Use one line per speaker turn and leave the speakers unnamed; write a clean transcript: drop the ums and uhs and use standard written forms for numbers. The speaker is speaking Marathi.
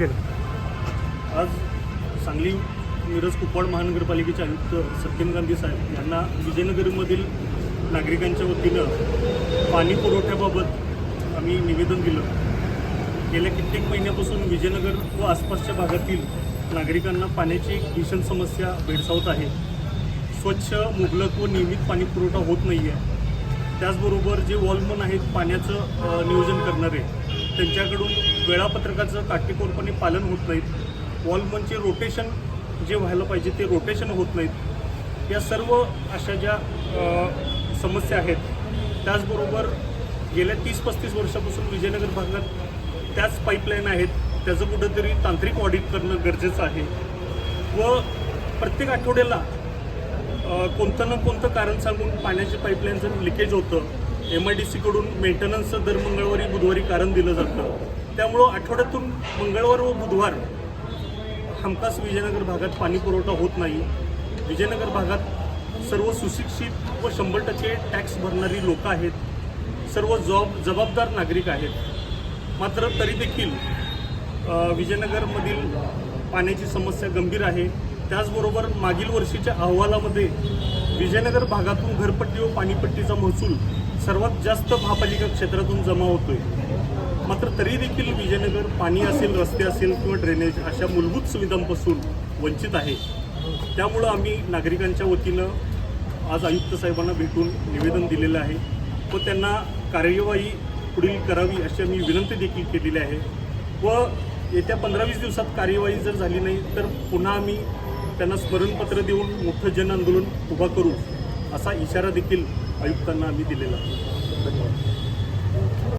आज सांगली मिरज कुपवाड महानगरपालिकेचे आयुक्त सत्यम गांधी साहेब यांना विजयनगरमधील नागरिकांच्या वतीनं पाणी पुरवठ्याबाबत आम्ही निवेदन दिलं। गेल्या कित्येक महिन्यापासून विजयनगर व आसपासच्या भागातील नागरिकांना पाण्याची एक भीषण समस्या भेडसावत आहे। स्वच्छ मुबलक व नियमित पाणी पुरवठा होत नाही आहे। त्याचबरोबर जे वॉलमन आहेत पाण्याचं नियोजन करणारे त्यांच्याकडून वेळापत्रकाचं काटेकोरपणे पालन होत नाहीत। वॉलमनचे रोटेशन जे व्हायला पाहिजे ते रोटेशन होत नाहीत। या सर्व अशा ज्या समस्या आहेत, त्याचबरोबर गेल्या 30-35 वर्षापासून विजयनगर भागात त्याच पाईपलाईन आहेत, त्याचं कुठंतरी तांत्रिक ऑडिट करणं गरजेचं आहे व प्रत्येक आठवड्याला कोणतं ना कोणतं कारण सांगून पाण्याची पाईपलाईनचं लिकेज होतं। MIDC कडून मेंटेनन्सचं दर मंगळवारी बुधवारी कारण दिलं जातं। त्यामुळं आठवड्यातून मंगळवार व बुधवार हमखास विजयनगर भागात पाणी पुरवठा होत नाही। विजयनगर भागात सर्व सुशिक्षित व 100% टॅक्स भरणारी लोक आहेत, सर्व जबाबदार नागरिक आहेत। मात्र तरी देखील विजयनगरमधील पाण्याची समस्या गंभीर आहे। त्याचबरोबर मागील वर्षीच्या अहवालामध्ये विजयनगर भागातून घरपट्टी व पाणीपट्टीचा महसूल सर्वात जास्त महापालिका क्षेत्रातून जमा होतोय। मात्र तरी देखील विजयनगर पाणी असेल, रस्ते असेल किंवा ड्रेनेज अशा मूलभूत सुविधांपासून वंचित आहे। त्यामुळं आम्ही नागरिकांच्या वतीनं आज आयुक्त साहेबांना भेटून निवेदन दिलेलं आहे व त्यांना कार्यवाही पुढील करावी अशी आम्ही विनंती देखील केलेली आहे व येत्या 15-20 दिवसात कार्यवाही जर झाली नाही तर पुन्हा आम्ही त्यांना स्मरणपत्र देऊन मोठं जन आंदोलन उभा करू असा इशारा देखील आयुक्तांना आम्ही दिलेला आहे।